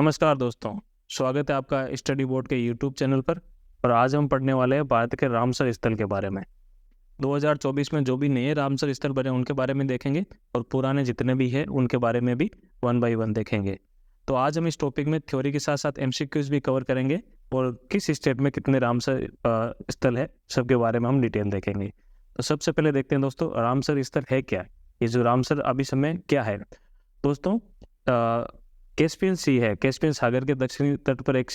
नमस्कार दोस्तों, स्वागत है आपका स्टडी बोर्ड के यूट्यूब चैनल पर। और आज हम पढ़ने वाले हैं भारत के रामसर स्थल के बारे में। 2024 में जो भी नए रामसर स्थल बने उनके बारे में देखेंगे और पुराने जितने भी हैं उनके बारे में भी वन बाय वन देखेंगे। तो आज हम इस टॉपिक में थ्योरी के साथ साथ एमसीक्यूज भी कवर करेंगे और किस स्टेट में कितने रामसर स्थल है सबके बारे में हम डिटेल देखेंगे। तो सबसे पहले देखते हैं दोस्तों, रामसर स्थल है क्या। ये जो रामसर अभी समय क्या है दोस्तों, कैस्पियन सी है। कैस्पियन सागर के दक्षिणी तट पर एक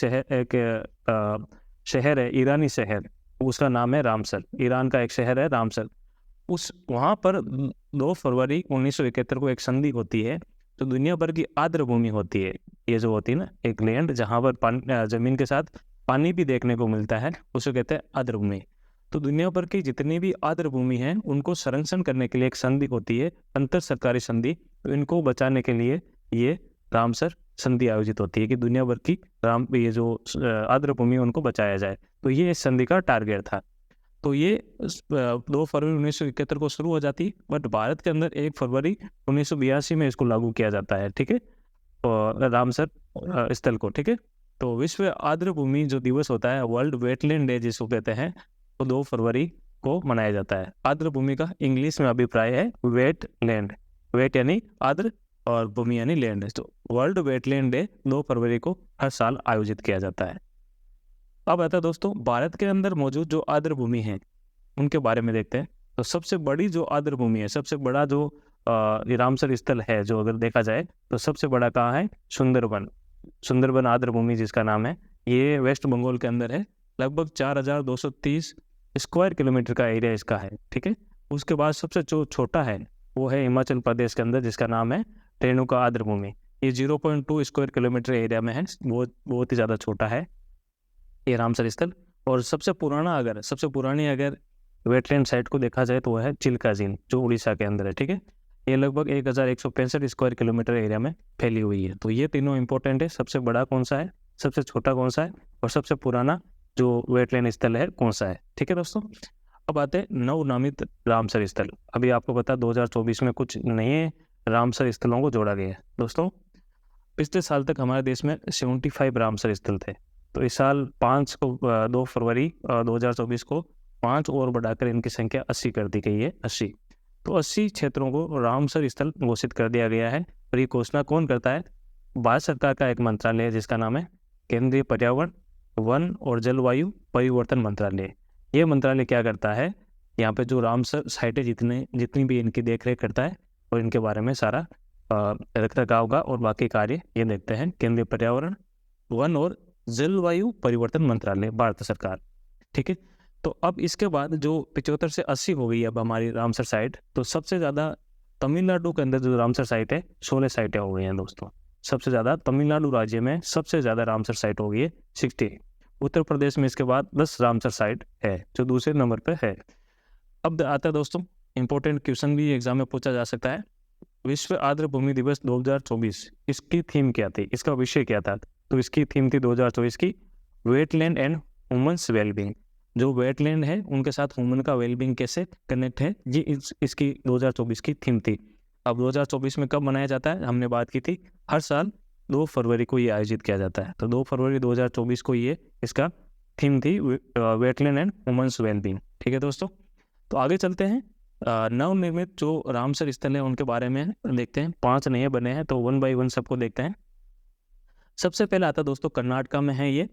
शहर है, ईरानी शहर, उसका नाम है रामसर। ईरान का एक शहर है रामसर। उस वहाँ पर 2 फरवरी 1971 को एक संधि होती है। तो दुनिया भर की आर्द्र भूमि होती है, ये जो होती है ना, एक लैंड जहाँ पर जमीन के साथ पानी भी देखने को मिलता है, उसे कहते हैं आर्द्र भूमि। तो दुनिया भर की जितनी भी आर्द्र भूमि है उनको संरक्षण करने के लिए एक संधि होती है, अंतर सरकारी संधि। तो इनको बचाने के लिए ये रामसर संधि आयोजित होती है कि दुनिया भर की ये जो आर्द्र भूमि उनको बचाया जाए। तो ये इस संधि का टारगेट था। तो ये 2 फरवरी 1971 को शुरू हो जाती, बट भारत के अंदर 1 फरवरी 1982 में इसको लागू किया जाता है, ठीक है, और रामसर स्थल को, ठीक है। तो विश्व आर्द्र भूमि जो दिवस होता है, वर्ल्ड वेटलैंड डे जिसको कहते हैं, तो 2 फरवरी को मनाया जाता है। आर्द्र भूमि का इंग्लिश में अभिप्राय है वेटलैंड। वेट यानी आर्द्र और भूमि यानी लैंड। तो वर्ल्ड वेटलैंड डे 2 फरवरी को हर साल आयोजित किया जाता है। अब आता है दोस्तों, भारत के अंदर मौजूद जो आर्द्र भूमि है उनके बारे में देखते हैं। तो सबसे बड़ी जो आर्द्र भूमि है, सबसे बड़ा जो रामसर स्थल है, जो अगर देखा जाए तो सबसे बड़ा कहाँ है, सुंदरबन। सुंदरबन आर्द्र भूमि जिसका नाम है, ये वेस्ट बंगाल के अंदर है। लगभग 4230 स्क्वायर किलोमीटर का एरिया इसका है, ठीक है। उसके बाद सबसे जो छोटा है वो है हिमाचल प्रदेश के अंदर, जिसका नाम है रेणुका आर्द्र भूमि। ये 0.2 स्क्वायर किलोमीटर एरिया में है, बहुत ही ज़्यादा छोटा है ये रामसर स्थल। और सबसे पुरानी अगर वेटलैंड साइट को देखा जाए तो वह है चिल्का झील, जो उड़ीसा के अंदर है, ठीक है। ये लगभग 1165 स्क्वायर किलोमीटर एरिया में फैली हुई है। तो ये तीनों इंपॉर्टेंट है, सबसे बड़ा कौन सा है, सबसे छोटा कौन सा है, और सबसे पुराना जो वेटलैंड स्थल है कौन सा है, ठीक है दोस्तों। अब आते हैं नवनामित रामसर स्थल। अभी आपको पता 2024 में कुछ नए रामसर स्थलों को जोड़ा गया है दोस्तों। पिछले साल तक हमारे देश में 75 रामसर स्थल थे। तो इस साल 2 फरवरी 2024 को 5 और बढ़ाकर इनकी संख्या 80 कर दी गई है, 80। तो 80 क्षेत्रों को रामसर स्थल घोषित कर दिया गया है। और ये घोषणा कौन करता है, भारत सरकार का एक मंत्रालय है जिसका नाम है केंद्रीय पर्यावरण, वन और जलवायु परिवर्तन मंत्रालय। ये मंत्रालय क्या करता है, यहाँ पे जो रामसर साइटें जितनी भी इनकी देखरेख करता है और इनके बारे में सारा रखरखाव का और बाकी कार्य ये देखते हैं केंद्रीय पर्यावरण, वन और जलवायु परिवर्तन मंत्रालय, भारत सरकार, ठीक है। तो अब इसके बाद जो 75 से 80 हो गई अब हमारी रामसर साइट। तो सबसे ज़्यादा तमिलनाडु के अंदर जो रामसर साइट है 16 साइटें हो गई हैं दोस्तों। सबसे ज़्यादा तमिलनाडु राज्य में सबसे ज़्यादा रामसर साइट हो गई है 60। उत्तर प्रदेश में इसके बाद 10 रामसर साइट है जो दूसरे नंबर पर है। अब आता है दोस्तों, इंपॉर्टेंट क्वेश्चन भी एग्जाम में पूछा जा सकता है। विश्व आर्द्र भूमि दिवस 2024, इसकी थीम क्या थी, इसका विषय क्या था। तो इसकी थीम थी 2024 की वेटलैंड एंड ह्यूमन्स वेलबींग। जो वेटलैंड है उनके साथ ह्यूमन का वेलबींग कैसे कनेक्ट है, ये इसकी 2024 की थीम थी। अब 2024 में कब मनाया जाता है, हमने बात की थी हर साल 2 फरवरी को ये आयोजित किया जाता है। तो 2 फरवरी 2024 को ये इसका थीम थी वेटलैंड एंड ह्यूमन्स वेलबींग, ठीक है दोस्तों। तो आगे चलते हैं, नवनिर्मित जो रामसर स्थल है उनके बारे में देखते हैं। 5 नए बने हैं, तो वन बाय वन सबको देखते हैं। सबसे पहले आता दोस्तों, कर्नाटका में है ये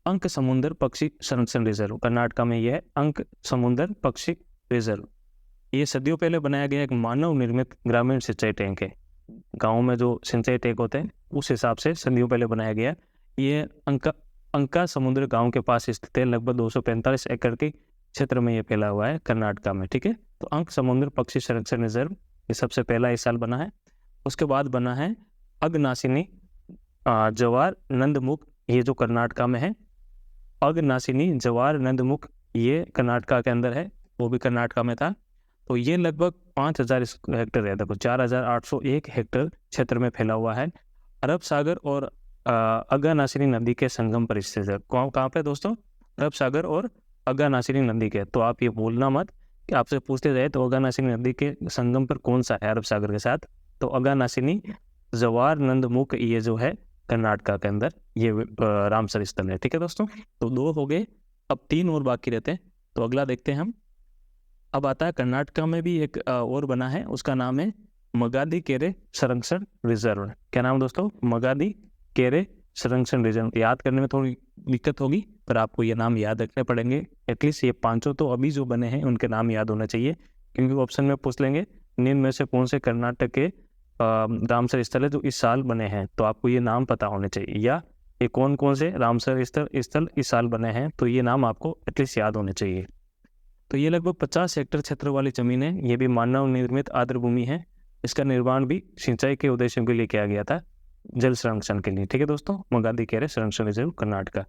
अंक समुंदर पक्षी संरक्षण रिजर्व। कर्नाटका में यह है अंक समुंदर पक्षी रिजर्व। ये सदियों पहले बनाया गया एक मानव निर्मित ग्रामीण सिंचाई टैंक है। गाँव में जो सिंचाई टैंक होते हैं उस हिसाब से सदियों पहले बनाया गया। ये अंका समुद्र गाँव के पास स्थित है। लगभग 245 एकड़ के क्षेत्र में ये फैला हुआ है कर्नाटका में, ठीक है। तो अंक समुद्र पक्षी संरक्षण रिजर्व ये सबसे पहला इस साल बना है। उसके बाद बना है अगनाशिनी जवार नंदमुख, ये जो कर्नाटका में है। अगनाशिनी जवार नंदमुख ये कर्नाटका के अंदर है, वो भी कर्नाटका में था। तो ये लगभग 5000 हेक्टेयर है, देखो 4801 हेक्टेयर क्षेत्र में फैला हुआ है। अरब सागर और अगनाशिनी नदी के संगम पर स्थित है। कहाँ पे दोस्तों, अरब सागर और अगनाशिनी नदी के। तो आप ये बोलना मत कि आपसे पूछते जाए तो अगनाशिनी नदी के संगम पर कौन सा है अरब सागर के साथ। तो अगनाशिनी जवार नंदमुख ये जो है कर्नाटका के अंदर ये रामसर स्थल है। ठीक है दोस्तों, तो 2 हो गए, अब 3 और बाकी रहते हैं। तो अगला देखते हैं हम। अब आता है कर्नाटका में भी एक और बना है, उसका नाम है मगादी केरे संरक्षण रिजर्व। क्या नाम दोस्तों? मगादी केरे संरक्षण रिजर्व। याद करने में थोड़ी दिक्कत होगी, पर आपको ये नाम याद रखने पड़ेंगे। एटलीस्ट ये 5 तो अभी जो बने हैं उनके नाम याद होने चाहिए, क्योंकि ऑप्शन में पूछ लेंगे निम्न में से कौन से कर्नाटक के रामसर स्थल है जो इस साल बने हैं, तो आपको ये नाम पता होने चाहिए, या ये कौन कौन से रामसर स्थल इस साल बने हैं, तो ये नाम आपको एटलीस्ट याद होने चाहिए। तो ये लगभग 50 हेक्टेयर क्षेत्र वाली जमीन है। ये भी मानव निर्मित आर्द्र भूमि है। इसका निर्माण भी सिंचाई के उद्देश्यों के लिए किया गया था, जल संरक्षण के लिए। ठीक है दोस्तों, मगादी केरे संरक्षण रिजर्व कर्नाटका।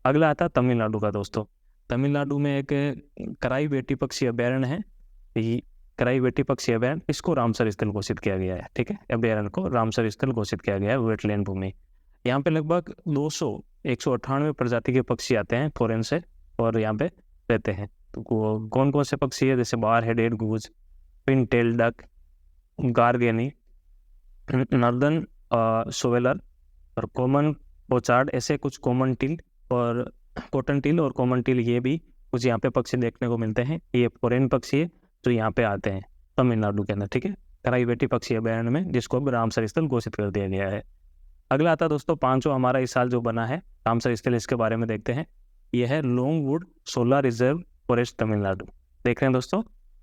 अगला आता है तमिलनाडु का दोस्तों। तमिलनाडु में एक कराई बेटी पक्षी अभ्यारण्य है। ये कराई बेटी पक्षी अभ्यारण्य, इसको रामसर स्थल घोषित किया गया है। ठीक है, अभ्यारण्य को रामसर स्थल घोषित किया गया है, वेटलैंड भूमि। यहाँ पे लगभग 198 प्रजाति के पक्षी आते हैं फॉरेन से और यहाँ पे रहते हैं। तो कौन कौन से पक्षी है? जैसे bar headed goose, pintail duck, garganey, northern shoveler और कॉमन पोचार्ड, ऐसे कुछ कॉमन टिल और कॉटन टिल और कॉमन टिल, ये भी कुछ यहाँ पे पक्षी देखने को मिलते हैं। ये फॉरेन पक्षी है जो यहाँ पे आते हैं तमिलनाडु के अंदर। ठीक है, कराई बेटी पक्षी अभ्यारण्य में, जिसको अब रामसर स्थल घोषित कर दिया गया है। अगला आता दोस्तों 5वां हमारा इस साल जो बना है रामसर स्थल, इसके बारे में देखते हैं। यह है लॉन्गवुड शोला रिजर्व फॉरेस्ट तमिलनाडु। देख रहे हैं दोस्तों,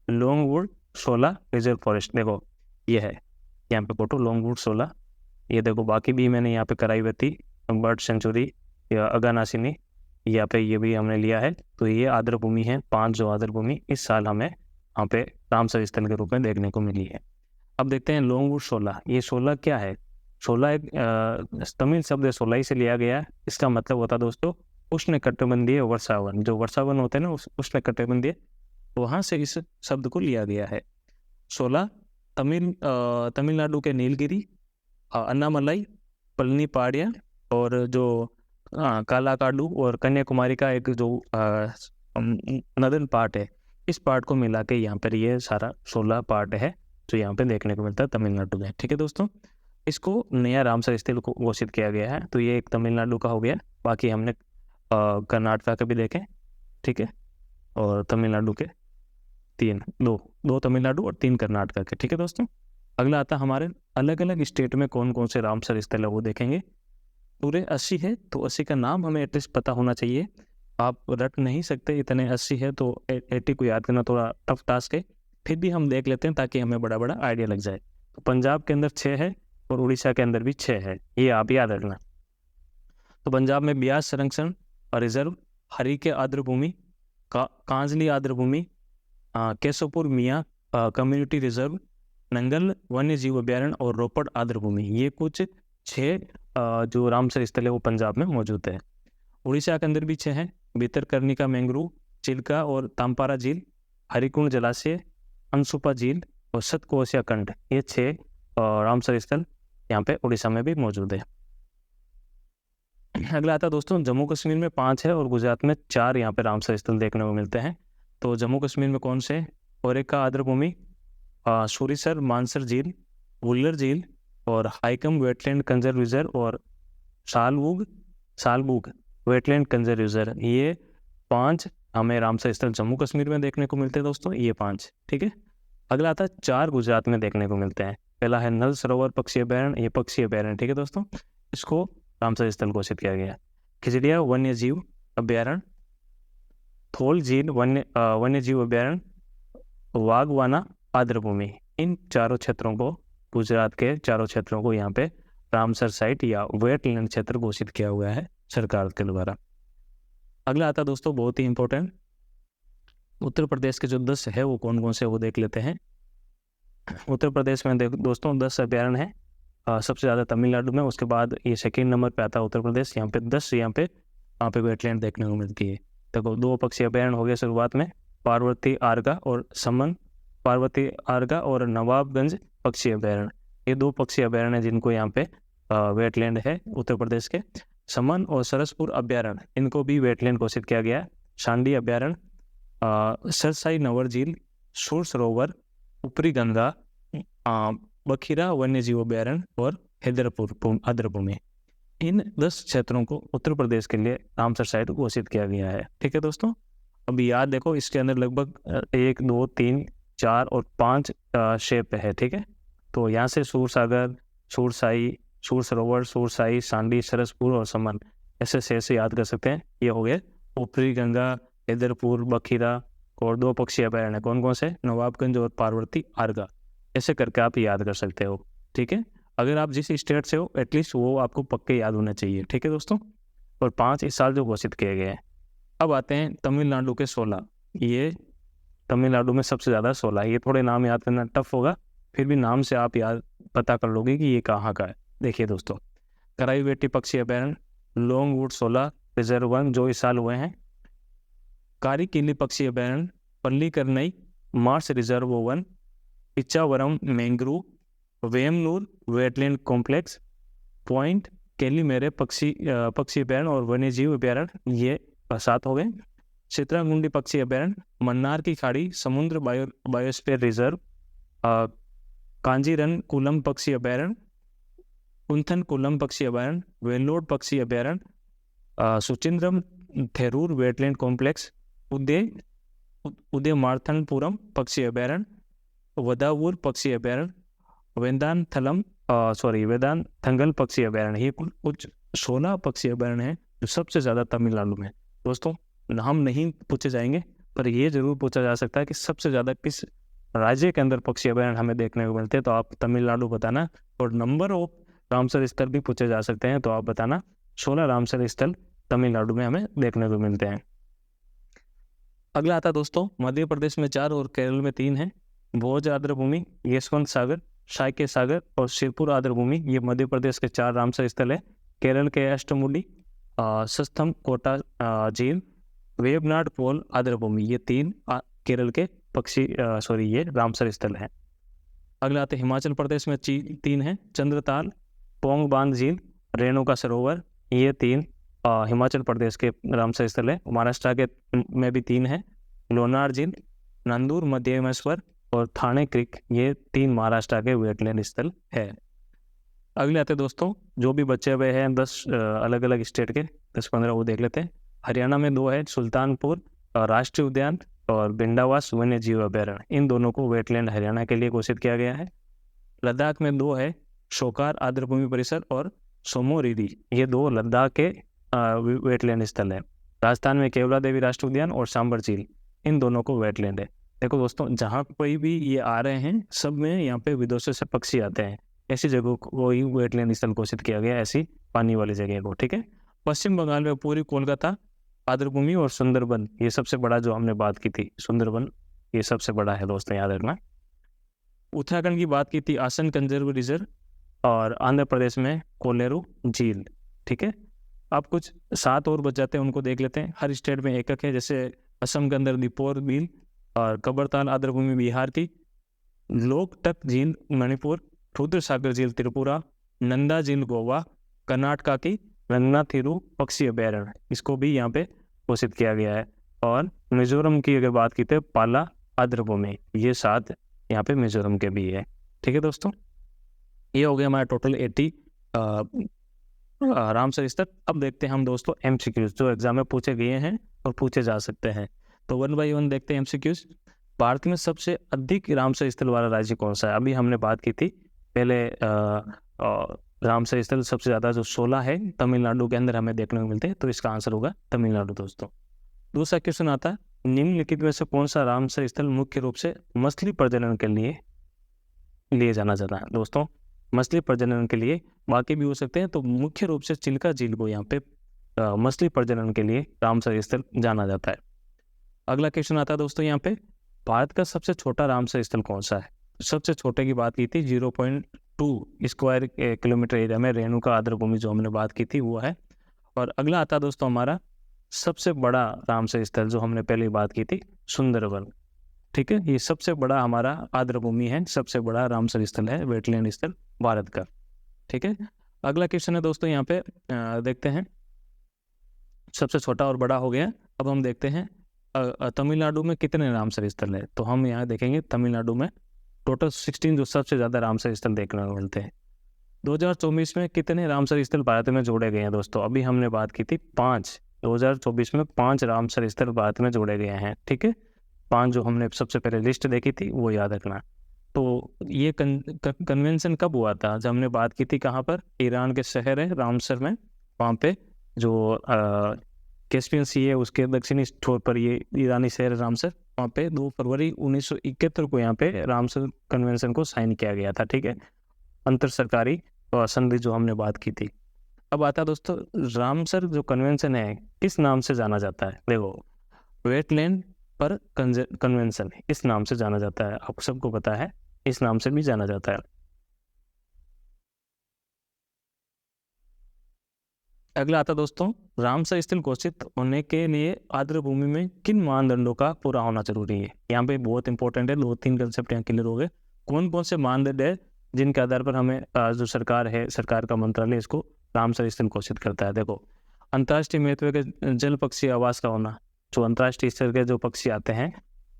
लॉन्गवुड शोला रिजर्व फॉरेस्ट। देखो ये है यहाँ पे फोटो, लॉन्गवुड शोला। ये देखो, बाकी भी मैंने यहाँ पे कराई बेटी बर्ड सेंचुरी या अगानासिनी, यहाँ पे ये भी हमने लिया है। तो ये आर्द्र भूमि है, 5 जो आर्द्र भूमि इस साल हमें यहाँ पे रामसर स्थल के रूप में देखने को मिली है। अब देखते हैं लॉन्गवुड शोला। ये शोला क्या है? शोला एक तमिल शब्द है, शोलाई से लिया गया है। इसका मतलब होता है दोस्तों उष्णकटिबंधीय वर्षावन। जो वर्षावन होते हैं ना, उष्णकटिबंधीय, वहां से इस शब्द को लिया गया है। शोला तमिलनाडु के नीलगिरी, अन्नामलाई, पलनी पहाड़ियाँ और जो कालाकाडू और कन्याकुमारी का एक जो नदन पार्ट है, इस पार्ट को मिला के यहाँ पर ये सारा 16 पार्ट है जो यहाँ पे देखने को मिलता है तमिलनाडु में। ठीक है दोस्तों, इसको नया रामसर स्थल को घोषित किया गया है। तो ये एक तमिलनाडु का हो गया, बाकी हमने कर्नाटका के भी देखे। ठीक है, और तमिलनाडु के 2 तमिलनाडु और 3 कर्नाटका के। ठीक है दोस्तों, अगला आता हमारे अलग अलग स्टेट में कौन कौन से रामसर स्थल है वो देखेंगे। पूरे 80 है, तो 80 का नाम हमें एटलीस्ट पता होना चाहिए। आप रट नहीं सकते, इतने 80 है तो 80 को याद करना थोड़ा टफ टास्क है, फिर भी हम देख लेते हैं ताकि हमें बड़ा बड़ा आइडिया लग जाए। तो पंजाब के अंदर 6 है और उड़ीसा के अंदर भी 6 है, ये आप याद रखना। तो पंजाब में ब्यास संरक्षण रिजर्व, हरी के आर्द्र भूमि, कांजली आर्द्र भूमि, केशवपुर मियाँ कम्युनिटी रिजर्व, नंगल वन्य जीव अभ्यारण्य और रोपड़ आर्द्र भूमि, ये कुछ 6 जो रामसर स्थल है वो पंजाब में मौजूद है। उड़ीसा के अंदर भी 6 हैं, भितरकनिका मैंग्रोव, चिल्का और तांपारा झील, हरिकुंड जलाशय, अनसुपा झील और सतकोशिया कंड, ये 6 रामसर स्थल यहाँ पे उड़ीसा में भी मौजूद है। अगला आता दोस्तों जम्मू कश्मीर में 5 है और गुजरात में 4 यहाँ पे रामसर स्थल देखने को मिलते हैं। तो जम्मू कश्मीर में कौन से? ओरेका आर्द्र भूमि, सूरीसर मानसर झील, वुल्लर झील और हाइकम वेटलैंड कंजर्व रिजर्व और सालबुग वेटलैंड कंजर्व रिजर्व, ये 5 हमें रामसर स्थल जम्मू कश्मीर में देखने को मिलते हैं दोस्तों, ये 5। ठीक है, अगला आता है 4 गुजरात में देखने को मिलते हैं। पहला है नल सरोवर पक्षी अभ्यारण्य, ये पक्षी अभ्यारण्य। ठीक है दोस्तों, इसको रामसर स्थल घोषित किया गया। खिजड़िया वन्य जीव अभ्यारण्य, थोल झील वन्य जीव अभ्यारण्य, वागवाना आर्द्र भूमि, इन चारों क्षेत्रों को, गुजरात के चारों क्षेत्रों को यहाँ पे रामसर साइट या वेटलैंड क्षेत्र घोषित किया हुआ है सरकार के द्वारा। अगला आता दोस्तों बहुत ही इंपॉर्टेंट, उत्तर प्रदेश के जो 10 है वो कौन कौन से वो देख लेते हैं। उत्तर प्रदेश में दोस्तों 10 अभ्यारण्य है, सबसे ज़्यादा तमिलनाडु में, उसके बाद ये सेकेंड नंबर पे आता है उत्तर प्रदेश। यहाँ पे 10 यहाँ पे वेटलैंड देखने को मिलती है। देखो 2 पक्षी अभ्यारण्य हो गए शुरुआत में, पार्वती आर्गा और नवाबगंज पक्षी अभ्यारण्य, ये 2 पक्षी अभ्यारण्य जिनको यहाँ पे वेटलैंड है उत्तर प्रदेश के। समन और सरसपुर अभ्यारण्य, इनको भी वेटलैंड घोषित किया गया है। शांडी अभ्यारण्य, सरसाई नवर झील, सुर सरोवर, ऊपरी गंगा, बखीरा वन्य जीव अभ्यारण्य और हैदरपुर आर्द्र भूमि, इन 10 क्षेत्रों को उत्तर प्रदेश के लिए रामसर साइट घोषित किया गया है। ठीक है दोस्तों, अभी याद देखो, इसके अंदर लगभग 1, 2, 3, 4 और 5 शेप है। ठीक है, तो यहाँ से सूरसागर, सूरसाई, सूर सरोवर, सूरसाई, सांडी, सरसपुर और समन, ऐसे से याद कर सकते हैं। ये हो गए ऊपरी गंगा, हैदरपुर, बखीरा और 2 पक्षी अभयारण्य कौन कौन से, नवाबगंज और पार्वती आर्गा, ऐसे करके आप याद कर सकते हो। ठीक है, अगर आप जिस स्टेट से हो एटलीस्ट वो आपको पक्के याद होना चाहिए। ठीक है दोस्तों, और 5 इस साल जो घोषित किए गए हैं। अब आते हैं तमिलनाडु के 16। ये तमिलनाडु में सबसे ज़्यादा 16। ये थोड़े नाम याद करना टफ होगा, फिर भी नाम से आप याद पता कर लोगे कि ये कहाँ का है। देखिए दोस्तों, कराईवेटी पक्षी अभयारण्य, लॉन्गवुड 16 रिजर्व 1 जो इस साल हुए हैं, कारिकिली पक्षी अभयारण्य, Pallikaranai marsh reserve 1, Ichchavaram mangrove, Vemanur wetland complex, point Calimere पक्षी अभयारण्य और वन्यजीव अभयारण्य, ये 7 हो गए। चित्रागुंडी पक्षी अभयारण्य, मन्नार की खाड़ी समुद्र बायोस्फीयर रिजर्व, कांजीरन कुलम पक्षी अभयारण्य, कुंथन कुलम पक्षी अभयारण्य, वेल्लोड पक्षी अभयारण्य, सुचिंद्रम थेरूर वेटलैंड कॉम्प्लेक्स, उदय मार्थनपुरम पक्षी अभयारण्य, वदावूर पक्षी अभयारण्य, वेदांथंगल पक्षी अभयारण्य। ये कुछ 16 पक्षी अभयारण्य हैं जो सबसे ज़्यादा तमिलनाडु में। दोस्तों, नाम नहीं पूछे जाएंगे, पर ये जरूर पूछा जा सकता है कि सबसे ज़्यादा किस राज्य के अंदर पक्षी अभयारण्य हमें देखने को मिलते हैं, तो आप तमिलनाडु बताना। और नंबर ऑफ रामसर स्थल भी पूछे जा सकते हैं, तो आप बताना 16 रामसर स्थल तमिलनाडु में हमें देखने को मिलते हैं। अगला आता दोस्तों, मध्य प्रदेश में 4 और केरल में 3 है। भोज आर्द्रभूमि, यशवंत सागर, शाक्य सागर और शिरपुर आर्द्रभूमि, ये मध्य प्रदेश के 4 रामसर स्थल है। केरल के अष्टमुडी, सस्थम कोटा झील, वेबनाड पोल आर्द्रभूमि, ये 3 केरल के ये रामसर स्थल है। अगला आते हिमाचल प्रदेश में 3 है। चंद्रताल, पोंग बांध झील, रेणुका सरोवर, ये 3 हिमाचल प्रदेश के रामसर स्थल है। महाराष्ट्र के में भी 3 है। लोनार झील, नंदूर मध्यमेश्वर और थाने क्रिक, ये 3 महाराष्ट्र के वेटलैंड स्थल है। अगले आते दोस्तों, जो भी बचे हुए हैं 10 अलग अलग स्टेट के 10-15 वो देख लेते हैं। हरियाणा में 2 है, सुल्तानपुर राष्ट्रीय उद्यान और बिंडावास वन्य जीव अभयारण्य, इन दोनों को वेटलैंड हरियाणा के लिए घोषित किया गया है। लद्दाख में 2 है, शोकार आर्द्रभूमि परिसर और सोमोरिरी, ये 2 लद्दाख के वेटलैंड स्थल है। राजस्थान में केवला देवी राष्ट्रीय उद्यान और सांबर झील, इन दोनों को वेटलैंड है। देखो दोस्तों, जहाँ कोई भी ये आ रहे हैं सब में यहाँ पे विदेशों से पक्षी आते हैं, ऐसी जगह को ही वेटलैंड स्थल घोषित किया गया, ऐसी पानी वाली जगह को। ठीक है, पश्चिम बंगाल में पूरी कोलकाता आर्द्रभूमि और सुंदरबन, ये सबसे बड़ा जो हमने बात की थी सुंदरबन, ये सबसे बड़ा है दोस्तों, याद रखना। उत्तराखंड की बात की थी आसन कंजर्व रिजर्व, और आंध्र प्रदेश में कोलेरू झील। ठीक है, आप कुछ 7 और बच जाते हैं, उनको देख लेते हैं। हर स्टेट में एक है, जैसे असम के अंदर दीपोर झील और कबरताल आर्द्रभूमि बिहार की, लोकटक झील मणिपुर, रुद्र सागर झील त्रिपुरा, नंदा झील गोवा, कर्नाटका की रंगनाथिरू पक्षी अभयारण्य, इसको भी यहाँ पे घोषित किया गया है। और मिजोरम की अगर बात की तो पाला आर्द्रभूमि, ये 7 यहाँ पे मिजोरम के भी है। ठीक है दोस्तों, ये हो गया हमारा टोटल 80 रामसर स्थल। अब देखते हैं हम दोस्तों एमसीक्यूज जो एग्जाम में पूछे गए हैं और पूछे जा सकते हैं, तो 1 बाय 1 देखते हैं एमसीक्यूज। भारत में सबसे अधिक रामसर स्थल वाला राज्य कौन सा है? अभी हमने बात की थी पहले, रामसर स्थल सबसे ज़्यादा जो 16 है तमिलनाडु के अंदर हमें देखने को मिलते हैं, तो इसका आंसर होगा तमिलनाडु दोस्तों। दूसरा क्वेश्चन आता है, निम्नलिखित में से कौन सा रामसर स्थल मुख्य रूप से मछली प्रजनन के लिए जाना जाता है? दोस्तों, मछली प्रजनन के लिए बाकी भी हो सकते हैं, तो मुख्य रूप से चिल्का झील को यहाँ पे मछली प्रजनन के लिए रामसर स्थल जाना जाता है। अगला क्वेश्चन आता है दोस्तों यहाँ पे, भारत का सबसे छोटा रामसर स्थल कौन सा है? सबसे छोटे की बात की थी 0.2 स्क्वायर किलोमीटर एरिया में रेणुका आर्द्रभूमि जो हमने बात की थी वो है। और अगला आता है दोस्तों हमारा सबसे बड़ा रामसर स्थल जो हमने पहले बात की थी सुंदरबन। ठीक है, ये सबसे बड़ा हमारा आर्द्रभूमि है, सबसे बड़ा रामसर स्थल है, वेटलैंड स्थल भारत का। ठीक है, अगला क्वेश्चन है दोस्तों यहाँ पे देखते हैं, सबसे छोटा और बड़ा हो गया। अब हम देखते हैं तमिलनाडु में कितने रामसर स्थल है, तो हम यहाँ देखेंगे तमिलनाडु में टोटल 16 जो सबसे ज़्यादा रामसर स्थल देखने को मिलते हैं। 2024 में कितने रामसर स्थल भारत में जोड़े गए हैं दोस्तों? अभी हमने बात की थी 5। 2024 में 5 रामसर स्थल भारत में जोड़े गए हैं, ठीक है। 5 जो हमने सबसे पहले लिस्ट देखी थी वो याद रखना। तो ये कन्वेंशन कब हुआ था? जब हमने बात की थी कहाँ पर? ईरान के शहर है रामसर में, वहाँ पे जो कैस्पियन सी है उसके दक्षिणी छोर पर ये ईरानी शहर है रामसर। वहाँ पे 2 फरवरी 1971 को यहाँ पे रामसर कन्वेंशन को साइन किया गया था, ठीक है। अंतर सरकारी संधि जो हमने बात की थी। अब आता है दोस्तों, रामसर जो कन्वेंशन है किस नाम से जाना जाता है? देखो, वेटलैंड पर कन्वेंशन इस नाम से जाना जाता है, आप सबको पता है, इस नाम से भी जाना जाता है। अगला आता दोस्तों, रामसर स्थल घोषित होने के लिए आर्द्र भूमि में किन मानदंडों का पूरा होना जरूरी है? यहाँ पे बहुत इंपॉर्टेंट है, 2-3 कंसेप्ट यहाँ क्लियर हो गए। कौन कौन से मानदंड है जिनके आधार पर हमें जो सरकार है, सरकार का मंत्रालय इसको रामसर स्थल घोषित करता है? देखो, अंतर्राष्ट्रीय महत्व के जल पक्षी आवास का होना, जो अंतर्राष्ट्रीय स्तर के जो पक्षी आते हैं,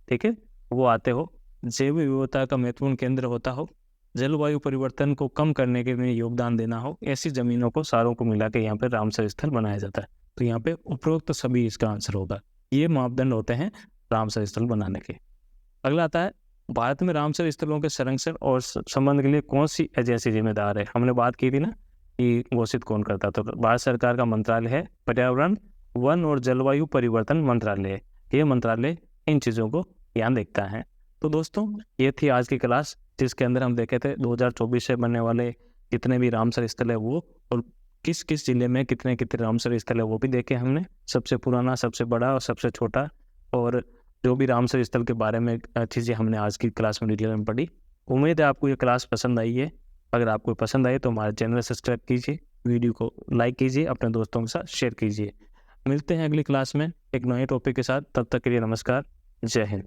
ठीक है, वो आते हो, जैव विविधता का महत्वपूर्ण केंद्र होता हो, जलवायु परिवर्तन को कम करने के लिए योगदान देना हो, ऐसी जमीनों को सारों को मिला के यहाँ पे रामसर स्थल बनाया जाता है। तो यहाँ पे उपरोक्त सभी इसका आंसर होगा। ये मापदंड होते हैं रामसर स्थल बनाने के। अगला आता है, भारत में रामसर स्थलों के संरक्षण और संबंध के लिए कौन सी एजेंसी जिम्मेदार है? हमने बात की थी ना कि घोषित कौन करता, तो भारत सरकार का मंत्रालय है पर्यावरण, वन और जलवायु परिवर्तन मंत्रालय। ये मंत्रालय इन चीज़ों को ध्यान देखता है। तो दोस्तों, ये थी आज की क्लास, जिसके अंदर हम देखे थे 2024 से बनने वाले जितने भी रामसर स्थल है वो, और किस किस जिले में कितने कितने रामसर स्थल है वो भी देखे हमने, सबसे पुराना, सबसे बड़ा और सबसे छोटा, और जो भी रामसर स्थल के बारे में चीज़ें हमने आज की क्लास में डिटेल में पढ़ी। उम्मीद है आपको ये क्लास पसंद आई है। अगर आपको पसंद आई तो हमारे चैनल सब्सक्राइब कीजिए, वीडियो को लाइक कीजिए, अपने दोस्तों के साथ शेयर कीजिए। मिलते हैं अगली क्लास में एक नए टॉपिक के साथ, तब तक के लिए नमस्कार, जय हिंद।